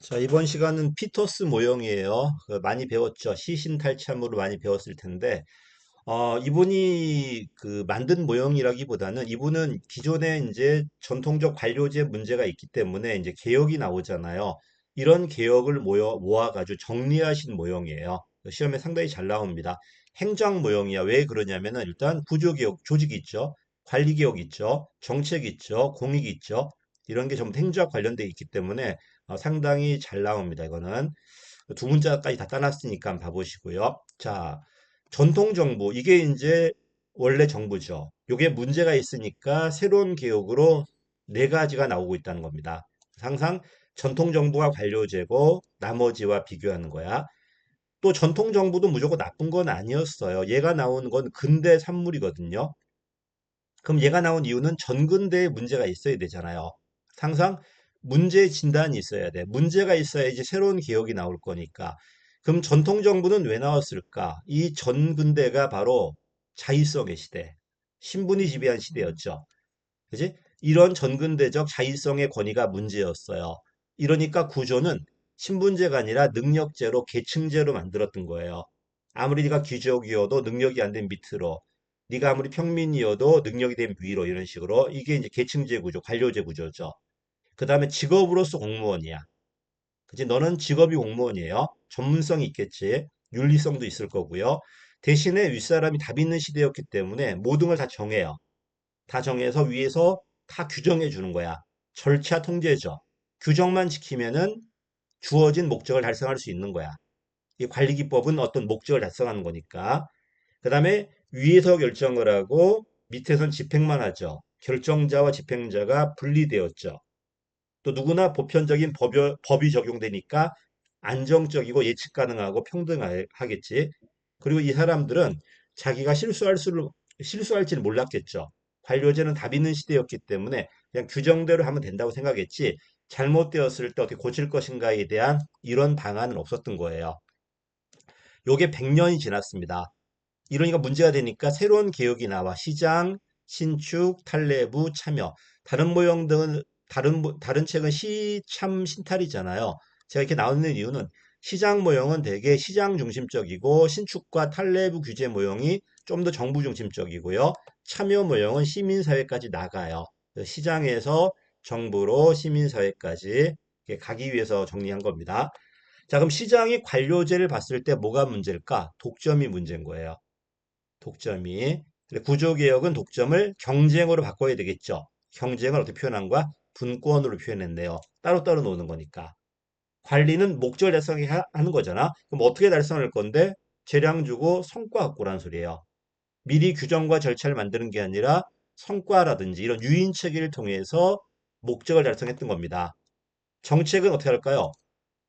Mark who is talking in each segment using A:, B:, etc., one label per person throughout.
A: 자, 이번 시간은 피터스 모형이에요. 많이 배웠죠. 시신탈참으로 많이 배웠을 텐데, 이분이 만든 모형이라기보다는 이분은 기존에 이제 전통적 관료제 문제가 있기 때문에 이제 개혁이 나오잖아요. 이런 개혁을 모아가지고 정리하신 모형이에요. 시험에 상당히 잘 나옵니다. 행정 모형이야. 왜 그러냐면은 일단 구조개혁, 조직 있죠. 관리개혁 있죠. 정책 있죠. 공익 있죠. 이런 게 전부 행정과 관련돼 있기 때문에 상당히 잘 나옵니다. 이거는. 두 문자까지 다 따놨으니까 한번 봐보시고요. 자, 전통 정부 이게 이제 원래 정부죠. 요게 문제가 있으니까 새로운 개혁으로 네 가지가 나오고 있다는 겁니다. 항상 전통 정부가 관료제고 나머지와 비교하는 거야. 또 전통 정부도 무조건 나쁜 건 아니었어요. 얘가 나오는 건 근대 산물이거든요. 그럼 얘가 나온 이유는 전근대에 문제가 있어야 되잖아요. 항상 문제 진단이 있어야 돼. 문제가 있어야지 새로운 개혁이 나올 거니까. 그럼 전통 정부는 왜 나왔을까? 이 전근대가 바로 자의성의 시대, 신분이 지배한 시대였죠. 그지? 이런 전근대적 자의성의 권위가 문제였어요. 이러니까 구조는 신분제가 아니라 능력제로 계층제로 만들었던 거예요. 아무리 네가 귀족이어도 능력이 안 된 밑으로, 네가 아무리 평민이어도 능력이 된 위로 이런 식으로 이게 이제 계층제 구조, 관료제 구조죠. 그 다음에 직업으로서 공무원이야. 그치? 너는 직업이 공무원이에요. 전문성이 있겠지. 윤리성도 있을 거고요. 대신에 윗사람이 답 있는 시대였기 때문에 모든 걸 다 정해요. 다 정해서 위에서 다 규정해 주는 거야. 절차 통제죠. 규정만 지키면은 주어진 목적을 달성할 수 있는 거야. 이 관리기법은 어떤 목적을 달성하는 거니까. 그 다음에 위에서 결정을 하고 밑에선 집행만 하죠. 결정자와 집행자가 분리되었죠. 또 누구나 보편적인 법이 적용되니까 안정적이고 예측 가능하고 평등하겠지. 그리고 이 사람들은 자기가 실수할지를 몰랐겠죠. 관료제는 답 있는 시대였기 때문에 그냥 규정대로 하면 된다고 생각했지 잘못되었을 때 어떻게 고칠 것인가에 대한 이런 방안은 없었던 거예요. 요게 100년이 지났습니다. 이러니까 문제가 되니까 새로운 개혁이 나와 시장, 신축, 탈레부, 참여. 다른 모형들은 다른 책은 시참 신탈이잖아요. 제가 이렇게 나오는 이유는 시장 모형은 되게 시장 중심적이고 신축과 탈레부 규제 모형이 좀 더 정부 중심적이고요. 참여 모형은 시민사회까지 나가요. 시장에서 정부로 시민사회까지 가기 위해서 정리한 겁니다. 자, 그럼 시장이 관료제를 봤을 때 뭐가 문제일까? 독점이 문제인 거예요. 독점이. 구조개혁은 독점을 경쟁으로 바꿔야 되겠죠. 경쟁을 어떻게 표현한 거야? 분권으로 표현했네요. 따로따로 노는 거니까. 관리는 목적을 달성하는 거잖아. 그럼 어떻게 달성할 건데? 재량 주고 성과 갖고라는 소리예요. 미리 규정과 절차를 만드는 게 아니라 성과라든지 이런 유인 체계를 통해서 목적을 달성했던 겁니다. 정책은 어떻게 할까요?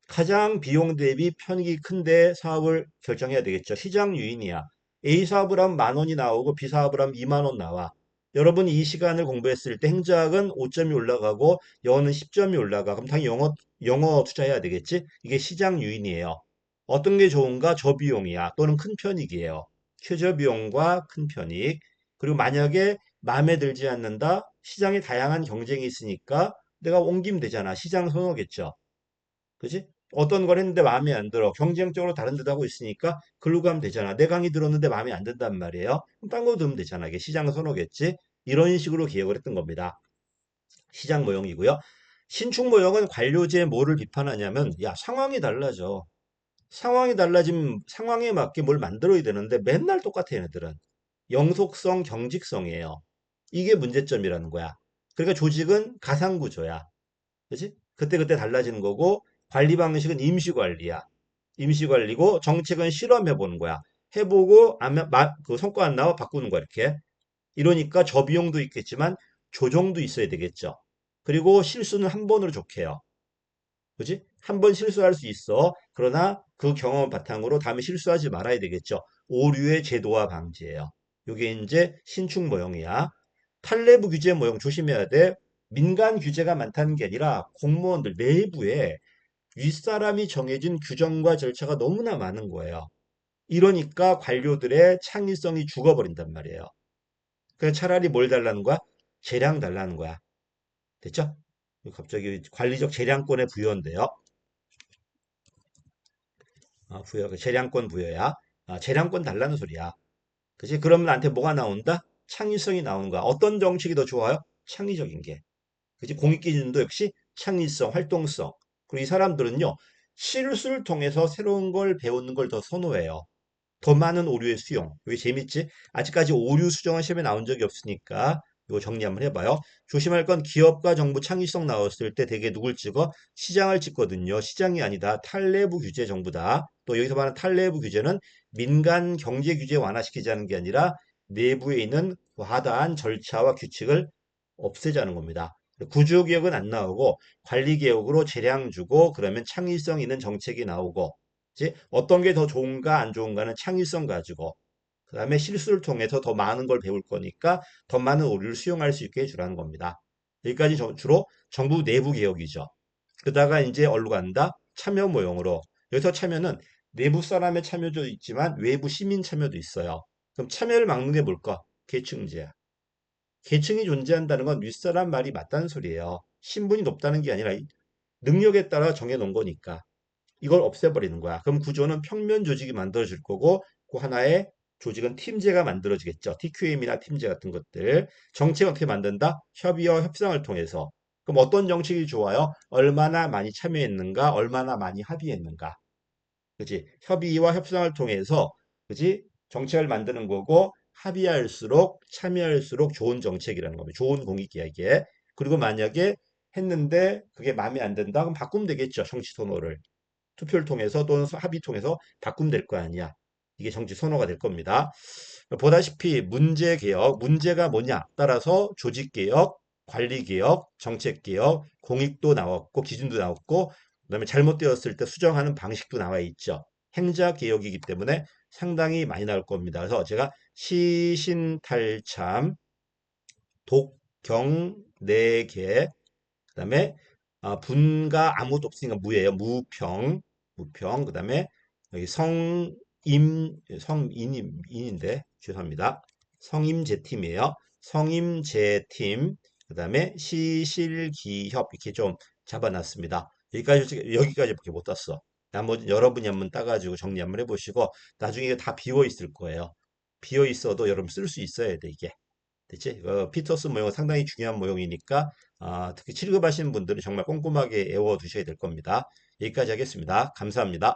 A: 가장 비용 대비 편익이 큰데 사업을 결정해야 되겠죠. 시장 유인이야. A 사업을 하면 10,000원이 나오고 B 사업을 하면 20,000원 나와. 여러분이 이 시간을 공부했을 때 행정학은 5점이 올라가고 영어는 10점이 올라가. 그럼 당연히 영어 투자해야 되겠지? 이게 시장 유인이에요. 어떤 게 좋은가? 저비용이야. 또는 큰 편익이에요. 최저비용과 큰 편익. 그리고 만약에 마음에 들지 않는다? 시장에 다양한 경쟁이 있으니까 내가 옮기면 되잖아. 시장 선호겠죠. 그지? 어떤 걸 했는데 마음에 안 들어. 경쟁적으로 다른 데도 하고 있으니까 글로 가면 되잖아. 내 강의 들었는데 마음에 안 든단 말이에요. 그럼 딴 거 들으면 되잖아. 이게 시장 선호겠지? 이런 식으로 기획을 했던 겁니다. 시장 모형이고요. 신축 모형은 관료제의 뭐를 비판하냐면, 야, 상황이 달라져. 상황이 달라지면 상황에 맞게 뭘 만들어야 되는데 맨날 똑같아, 얘네들은. 영속성, 경직성이에요. 이게 문제점이라는 거야. 그러니까 조직은 가상구조야. 그지? 그때그때 달라지는 거고 관리 방식은 임시관리야. 임시관리고 정책은 실험해보는 거야. 해보고 그 성과 안 나와 바꾸는 거야 이렇게. 이러니까 저비용도 있겠지만 조정도 있어야 되겠죠. 그리고 실수는 한 번으로 좋게요. 그지? 한 번 실수할 수 있어. 그러나 그 경험을 바탕으로 다음에 실수하지 말아야 되겠죠. 오류의 제도화 방지예요. 이게 이제 신축 모형이야. 탈레부 규제 모형 조심해야 돼. 민간 규제가 많다는 게 아니라 공무원들 내부에 윗사람이 정해진 규정과 절차가 너무나 많은 거예요. 이러니까 관료들의 창의성이 죽어버린단 말이에요. 그래서 차라리 뭘 달라는 거야? 재량 달라는 거야. 됐죠? 갑자기 관리적 재량권에 부여한대요. 부여, 그 재량권 부여야. 재량권 달라는 소리야. 그치? 그러면 나한테 뭐가 나온다? 창의성이 나오는 거야. 어떤 정책이 더 좋아요? 창의적인 게. 그치? 공익기준도 역시 창의성, 활동성. 그리고 이 사람들은요, 실수를 통해서 새로운 걸 배우는 걸 더 선호해요. 더 많은 오류의 수용. 이게 재밌지? 아직까지 오류 수정은 시험에 나온 적이 없으니까 이거 정리 한번 해봐요. 조심할 건 기업과 정부 창의성 나왔을 때 대개 누굴 찍어? 시장을 찍거든요. 시장이 아니다. 탈내부 규제 정부다. 또 여기서 말하는 탈내부 규제는 민간 경제 규제 완화시키자는 게 아니라 내부에 있는 과다한 절차와 규칙을 없애자는 겁니다. 구조개혁은 안 나오고 관리개혁으로 재량 주고 그러면 창의성 있는 정책이 나오고 이제 어떤 게 더 좋은가 안 좋은가는 창의성 가지고 그다음에 실수를 통해서 더 많은 걸 배울 거니까 더 많은 오류를 수용할 수 있게 해주라는 겁니다. 여기까지 주로 정부 내부 개혁이죠. 그러다가 이제 어디로 간다? 참여 모형으로. 여기서 참여는 내부 사람의 참여도 있지만 외부 시민 참여도 있어요. 그럼 참여를 막는 게 뭘까? 계층제야. 계층이 존재한다는 건 윗사람 말이 맞다는 소리예요. 신분이 높다는 게 아니라 능력에 따라 정해놓은 거니까. 이걸 없애버리는 거야. 그럼 구조는 평면 조직이 만들어질 거고 그 하나의 조직은 팀제가 만들어지겠죠. TQM이나 팀제 같은 것들. 정책은 어떻게 만든다? 협의와 협상을 통해서. 그럼 어떤 정책이 좋아요? 얼마나 많이 참여했는가? 얼마나 많이 합의했는가? 그지? 협의와 협상을 통해서 그지? 정책을 만드는 거고 합의할수록 참여할수록 좋은 정책이라는 겁니다. 좋은 공익이야기에. 그리고 만약에 했는데 그게 마음에 안 든다? 그럼 바꾸면 되겠죠. 정치 선호를. 투표를 통해서 또는 합의 통해서 바꾸면 될 거 아니야. 이게 정치 선호가 될 겁니다. 보다시피 문제 개혁, 문제가 뭐냐 따라서 조직 개혁, 관리 개혁, 정책 개혁, 공익도 나왔고 기준도 나왔고 그다음에 잘못되었을 때 수정하는 방식도 나와 있죠. 행자 개혁이기 때문에 상당히 많이 나올 겁니다. 그래서 제가 시신탈참, 독경 네개 그다음에 분가 아무것도 없으니까 무예요. 무평, 무평. 그다음에 여기 성임인인데 죄송합니다. 성임제팀이에요. 성임제팀. 그다음에 시실기협 이렇게 좀 잡아놨습니다. 여기까지밖에 못 땄어. 나머지 여러분이 한번 따가지고 정리 한번 해보시고 나중에 이게 다 비어 있을 거예요. 비어 있어도 여러분 쓸 수 있어야 돼 이게. 됐지? 피터스 모형은 상당히 중요한 모형이니까 특히 7급 하시는 분들은 정말 꼼꼼하게 외워두셔야 될 겁니다. 여기까지 하겠습니다. 감사합니다.